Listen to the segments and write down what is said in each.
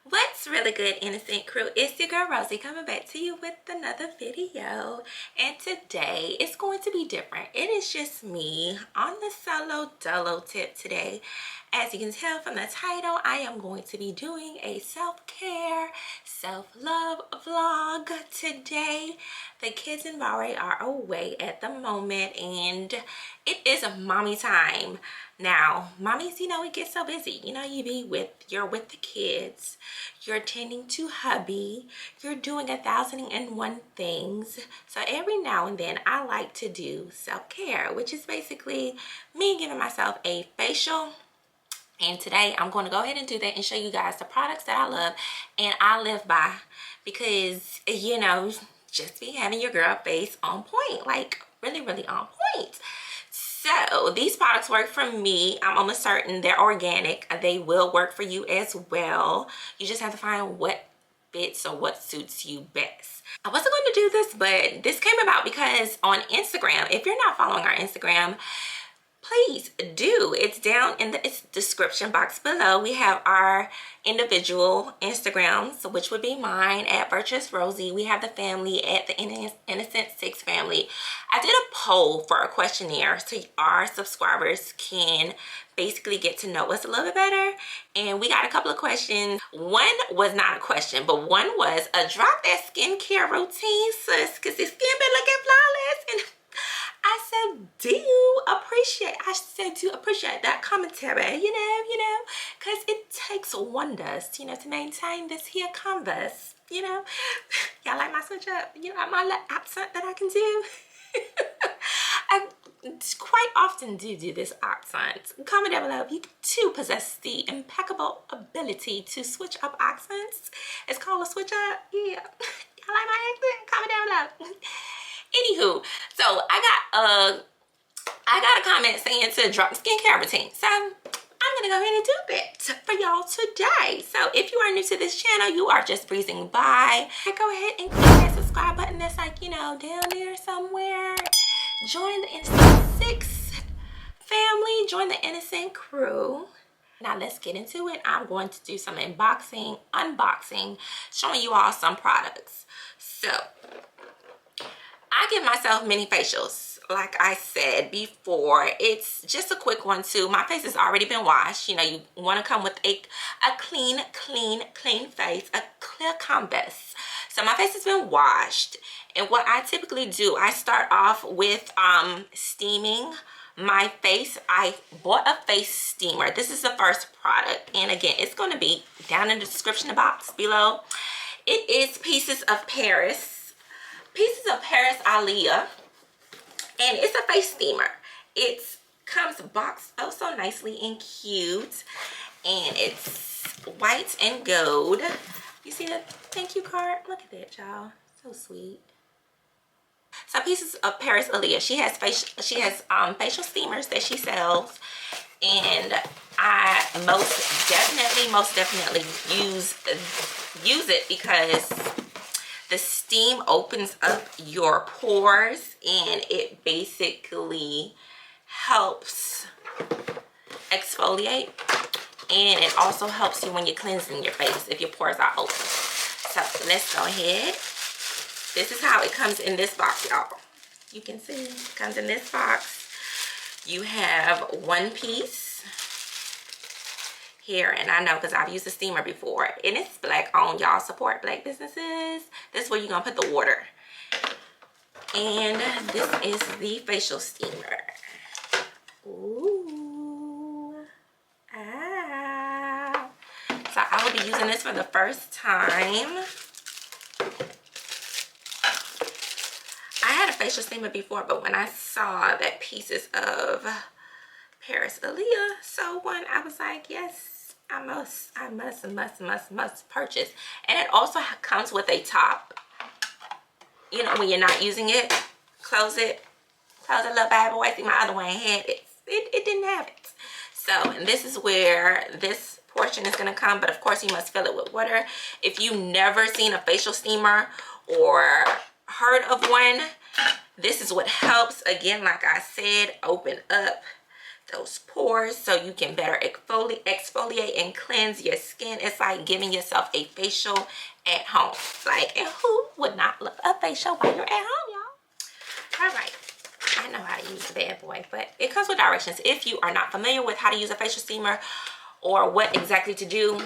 What's really good, innocent crew? It's your girl Rosie coming back to you with another video, and today it's going to be different. It is just me on the solo dolo tip today. As you can tell from the title, I am going to be doing a self-care, self-love vlog today. The kids and Vare are away at the moment, and it is a mommy time. Now, mommies, it gets so busy. You're with the kids, you're tending to hubby, you're doing 1,001 things. So every now and then I like to do self-care, which is basically me giving myself a facial. And today I'm going to go ahead and do that and show you guys the products that I love and I live by, because just be having your girl face on point, like really on point. So these products work for me. I'm almost certain they're organic. They will work for you as well. You just have to find what fits or what suits you best. I wasn't going to do this, but this came about because on Instagram, if you're not following our Instagram, please do. It's down in the description box below. We have our individual Instagrams, which would be mine at Virtuous Rosie. We have the family at the Innocent Six family. I did a poll for a questionnaire so our subscribers can basically get to know us a little bit better, and we got a couple of questions. One was not a question, but one was a drop that skincare routine, sis, because the skin been looking flawless. And I said, do appreciate that commentary, because it takes wonders, to maintain this here canvas, Y'all like my switch up? You like my little accent that I can do? I quite often do this accent. Comment down below if you too possess the impeccable ability to switch up accents. It's called a switch up. Yeah. Y'all like my accent? Comment down below. Anywho, so I got a comment saying to drop the skincare routine. So I'm gonna go ahead and do that for y'all today. So if you are new to this channel, you are just breezing by, go ahead and click that subscribe button that's like, down there somewhere. Join the Innocent Six family, join the Innocent crew. Now let's get into it. I'm going to do some unboxing, showing you all some products. So I give myself mini facials. Like I said before, it's just a quick one too. My face has already been washed. You want to come with a clean face, a clear canvas. So my face has been washed. And what I typically do, I start off with steaming my face. I bought a face steamer. This is the first product. And again, it's going to be down in the description box below. It is Pieces of Paris Aliyah, and it's a face steamer. It comes boxed oh so nicely and cute, and it's white and gold. You see the thank you card? Look at that, y'all. So sweet. So Pieces of Paris Aliyah, she has facial steamers that she sells, and I most definitely use it because the steam opens up your pores, and it basically helps exfoliate, and it also helps you when you're cleansing your face if your pores are open. So let's go ahead. This is how it comes in this box, y'all. You can see it comes in this box. You have one piece here, and I know because I've used a steamer before, and it's black owned, y'all. Support black businesses. This is where you're gonna put the water, and this is the facial steamer. Ooh, ah. So I will be using this for the first time. I had a facial steamer before, but when I saw that Pieces of Paris Aliyah sold one, I was like, yes, I must purchase. And it also comes with a top. When you're not using it, close it little bad boy. See, my other one had it. It didn't have it. So, and this is where this portion is going to come, but of course you must fill it with water. If you've never seen a facial steamer or heard of one, this is what helps, again, like I said, open up the those pores so you can better exfoliate and cleanse your skin. It's like giving yourself a facial at home. Like, and who would not love a facial while you're at home, y'all? All right. I know how to use the bad boy, but it comes with directions. If you are not familiar with how to use a facial steamer or what exactly to do,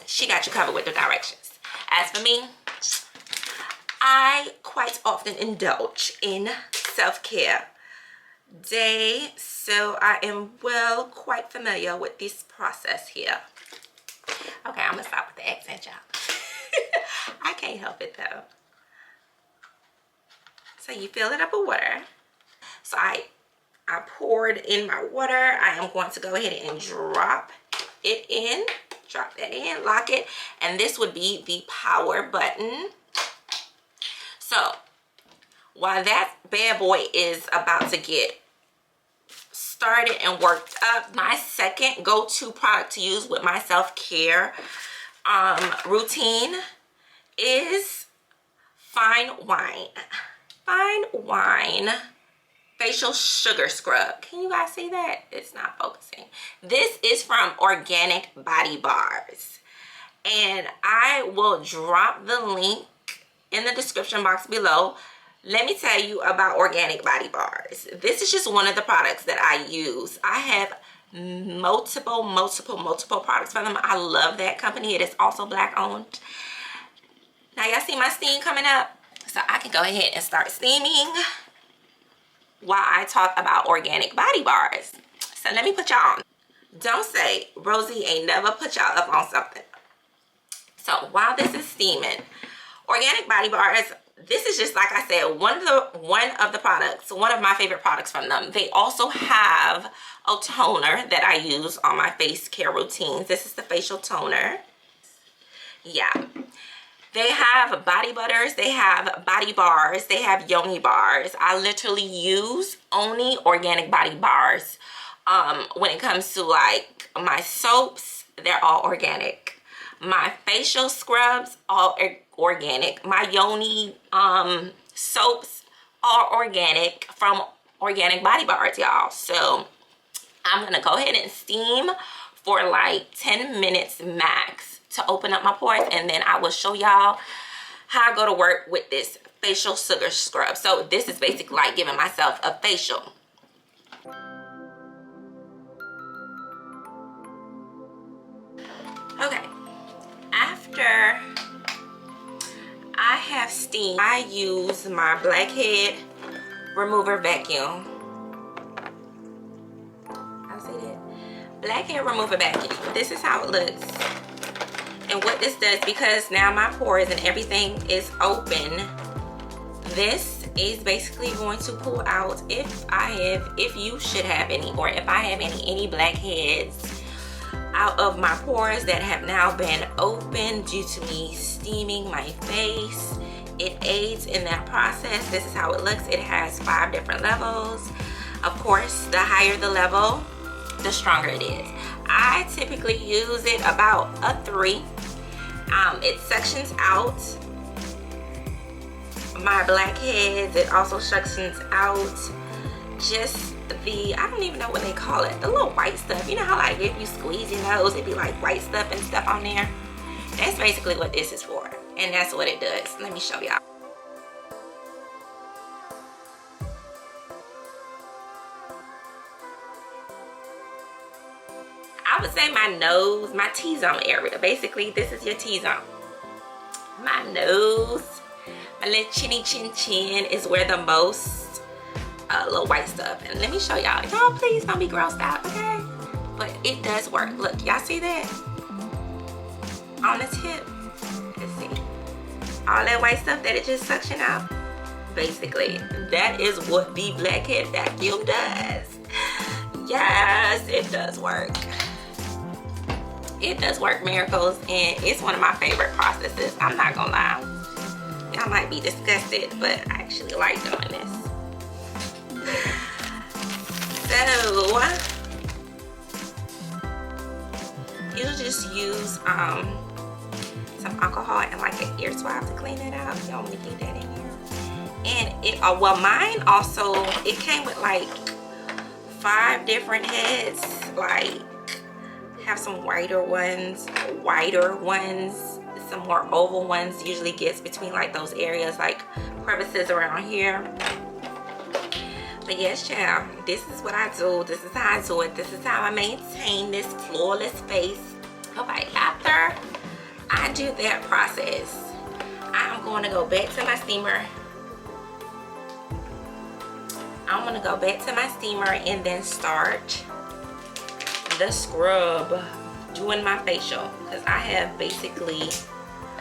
she got you covered with the directions. As for me, I quite often indulge in self-care day, so I am quite familiar with this process here. Okay, I'm gonna stop with the accent, y'all. I can't help it though. So you fill it up with water. So I poured in my water. I am going to go ahead and drop it in. Drop that in, lock it, and this would be the power button. So while that bad boy is about to get started and worked up, my second go-to product to use with my self-care routine is Fine Wine facial sugar scrub. Can you guys see that? It's not focusing. This is from Organic Body Bars, and I will drop the link in the description box below. Let me tell you about Organic Body Bars. This is just one of the products that I use. I have multiple products from them. I love that company. It is also Black owned. Now y'all see my steam coming up? So I can go ahead and start steaming while I talk about Organic Body Bars. So let me put y'all on. Don't say Rosie ain't never put y'all up on something. So while this is steaming, Organic Body Bars, this is just, like I said, one of the products, one of my favorite products from them. They also have a toner that I use on my face care routines. This is the facial toner. Yeah. They have body butters, they have body bars, they have yoni bars. I literally use only Organic Body Bars. When it comes to like my soaps, they're all organic. My facial scrubs, all organic. My yoni soaps, all organic from Organic Body Bars, y'all. So I'm gonna go ahead and steam for like 10 minutes max to open up my pores, and then I will show y'all how I go to work with this facial sugar scrub. So this is basically like giving myself a facial. Okay, after I have steamed, I use my Blackhead Remover Vacuum. I see that? Blackhead Remover Vacuum. This is how it looks. And what this does, because now my pores and everything is open, this is basically going to pull out, if you should have any, or if I have any blackheads out of my pores that have now been open due to me steaming my face. It aids in that process. This is how it looks. It has 5 different levels. Of course, the higher the level, the stronger it is. I typically use it about a 3. It sections out my blackheads. It also sections out just the, I don't even know what they call it, the little white stuff. You know how like if you squeeze your nose, it'd be like white stuff and stuff on there? That's basically what this is for, and that's what it does. Let me show y'all. I would say my nose, my T-zone area. Basically, this is your T-zone. My nose, my little chinny chin is where the most little white stuff. And let me show y'all. Y'all please don't be grossed out, okay? But it does work. Look, y'all see that? On the tip. Let's see. All that white stuff that it just suctioned out. Basically, that is what the Blackhead Vacuum does. Yes, it does work. It does work miracles, and it's one of my favorite processes. I'm not gonna lie. Y'all might be disgusted, but I actually like doing this. So you just use some alcohol and like an ear swab to clean it out. Y'all want me to keep that in here? And it well, mine also, it came with like 5 different heads. Like, have some whiter ones, some more oval ones. Usually gets between like those areas, like crevices around here. But yes, child, this is what I do. This is how I do it. This is how I maintain this flawless face. Okay, after I do that process, I'm going to go back to my steamer. I'm going to go back to my steamer and then start the scrub, doing my facial, because I have basically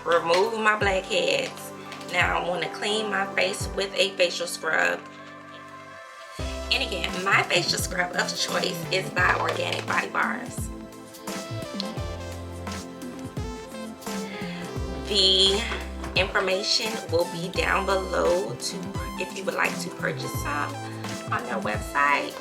removed my blackheads. Now I want to clean my face with a facial scrub. And again, my facial scrub of choice is by Organic Body Bars. The information will be down below if you would like to purchase some on their website.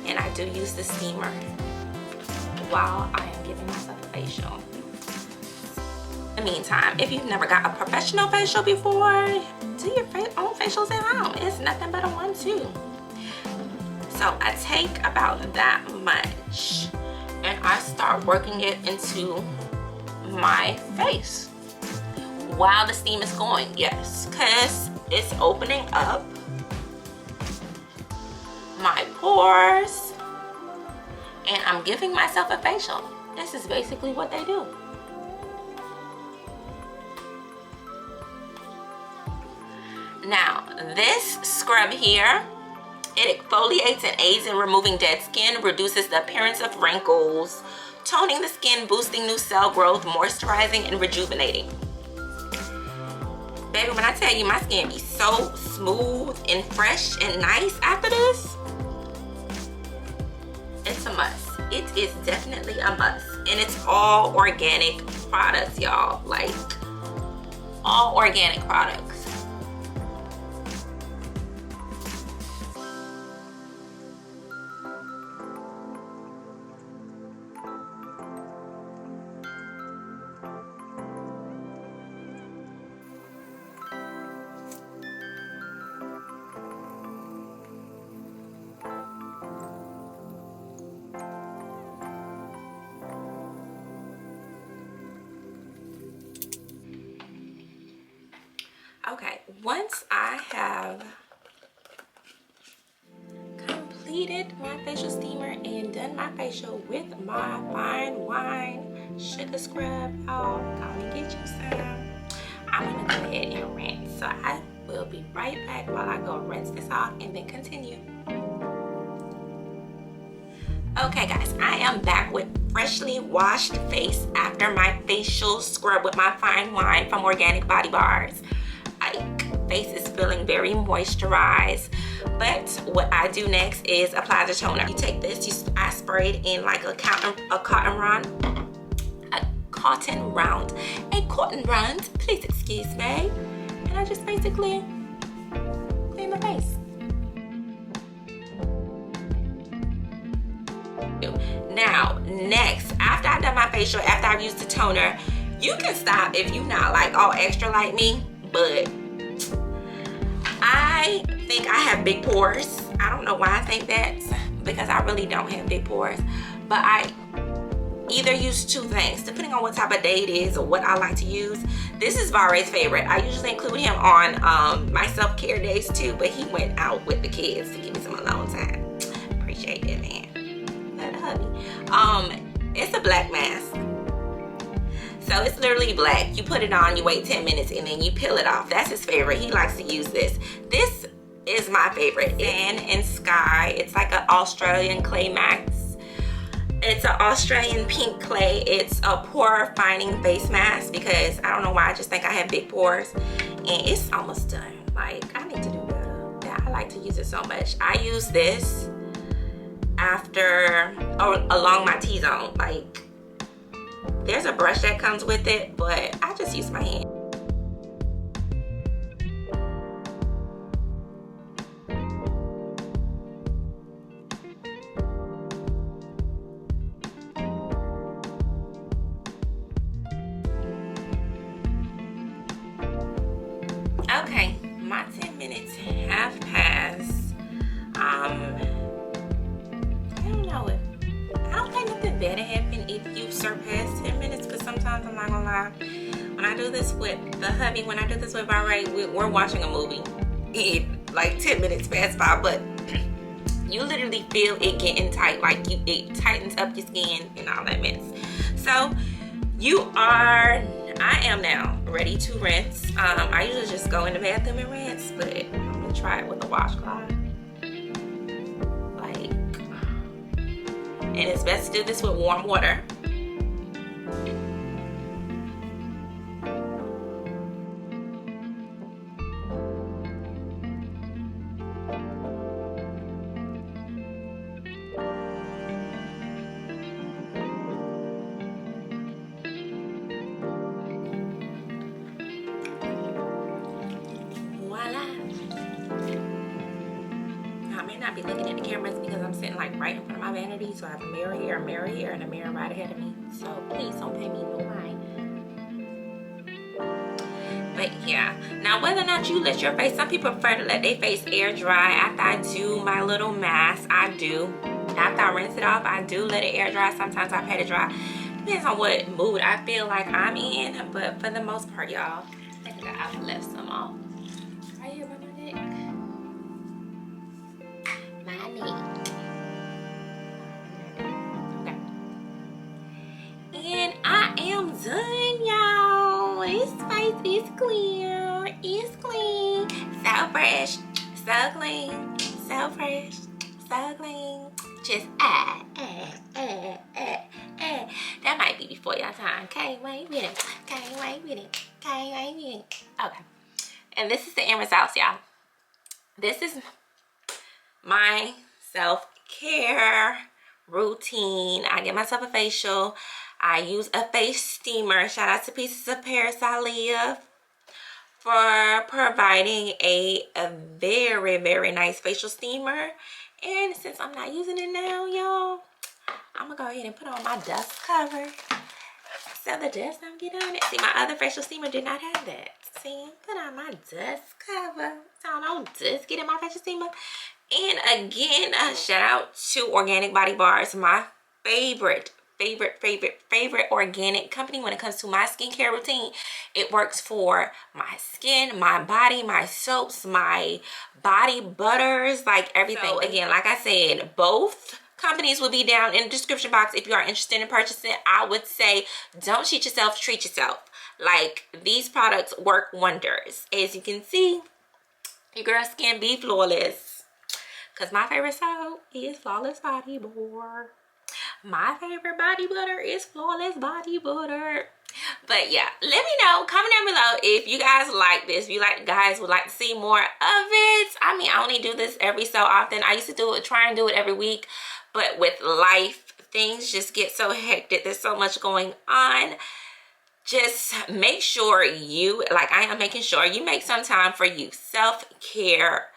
And I do use the steamer while I am giving myself a facial. In the meantime, if you've never got a professional facial before, do your own facials at home. It's nothing but a 1-2. So I take about that much and I start working it into my face while the steam is going. Yes, because it's opening up my pores and I'm giving myself a facial. This is basically what they do. Now, this scrub here, it exfoliates and aids in removing dead skin, reduces the appearance of wrinkles, toning the skin, boosting new cell growth, moisturizing and rejuvenating. Baby, when I tell you my skin be so smooth and fresh and nice after this, it's a must. It is definitely a must. And it's all organic products, y'all. Like, all organic products. Okay, once I have completed my facial steamer and done my facial with my fine wine sugar scrub, come and get you some. I'm gonna go ahead and rinse. So I will be right back while I go rinse this off and then continue. Okay guys, I am back with freshly washed face after my facial scrub with my fine wine from Organic Body Bars. Face is feeling very moisturized, but what I do next is apply the toner. You take this, I spray it in like a cotton round, please excuse me, and I just basically clean my face. Now next, after I've done my facial, after I've used the toner, you can stop if you're not like all extra like me, but I think I have big pores. I don't know why I think that, because I really don't have big pores, but I either use 2 things depending on what type of day it is or what I like to use. This is Vare's favorite. I usually include him on my self-care days too, but he went out with the kids to give me some alone time. Appreciate it, man. Love the hubby. It's a black mask. So it's literally black. You put it on, you wait 10 minutes, and then you peel it off. That's his favorite. He likes to use this. This is my favorite. Sand and Sky. It's like an Australian clay mask. It's an Australian pink clay. It's a pore refining face mask because I don't know why, I just think I have big pores. And it's almost done. Like, I need to do better. Yeah, I like to use it so much. I use this along my T-zone. Like, there's a brush that comes with it, but I just use my hand. Okay, my 10 minutes have passed. not gonna lie. When I do this with the hubby, when I do this with Ray, we're watching a movie. Like 10 minutes pass by, but you literally feel it getting tight. Like it tightens up your skin and all that mess. So I am now ready to rinse. I usually just go in the bathroom and rinse, but I'm gonna try it with a washcloth. And it's best to do this with warm water. I may not be looking at the cameras because I'm sitting like right in front of my vanity, so I have a mirror here, and a mirror right ahead of me. So please don't pay me no mind. But yeah, now whether or not you let your face, some people prefer to let their face air dry after I do my little mask. I do. After I rinse it off, I do let it air dry. Sometimes I pat it dry. Depends on what mood I feel like I'm in, but for the most part, y'all, I think that I've left some off. Right here by my neck. Okay. And I am done, y'all. This face is clear. It's clean. So fresh. So clean. So fresh. So clean. Just that might be before y'all time. Can't wait with it. Can't wait with it. Can't wait with it. Okay. And this is the end results, y'all. This is my self-care routine. I get myself a facial. I use a face steamer. Shout out to Pieces of Paris I Live for providing a very, very nice facial steamer. And since I'm not using it now, y'all, I'm gonna go ahead and put on my dust cover so the dust don't get on it. See, my other facial steamer did not have that. See, put on my dust cover so no dust get in my facial steamer. And again, shout out to Organic Body Bars, my favorite organic company when it comes to my skincare routine. It works for my skin, my body, my soaps, my body butters, like everything. So again, like I said, both companies will be down in the description box if you are interested in purchasing. I would say don't cheat yourself, treat yourself. Like, these products work wonders. As you can see, your girl skin be flawless. Because my favorite soap is Flawless Body Butter. My favorite body butter is Flawless Body Butter. But yeah, let me know, comment down below if you guys like this, if you guys would like to see more of it. I mean, I only do this every so often. I used to try and do it every week, but with life, things just get so hectic. There's so much going on. Just make sure you, like I am making sure, you make some time for you. Self-care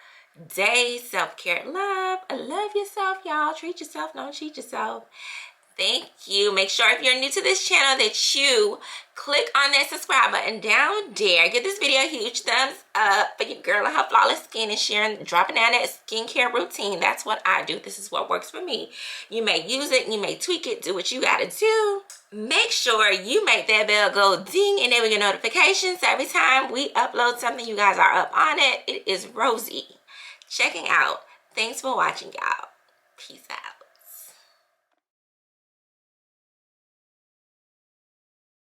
day, self-care, love yourself, y'all. Treat yourself, don't cheat yourself. Thank you. Make sure if you're new to this channel that you click on that subscribe button down there. Give this video a huge thumbs up for your girl and her flawless skin and sharing, dropping down that skincare routine. That's what I do. This is what works for me. You may use it, you may tweak it, do what you gotta do. Make sure you make that bell go ding and then we get notifications. So every time we upload something, you guys are up on it. It is Rosie checking out. Thanks for watching, y'all. Peace out.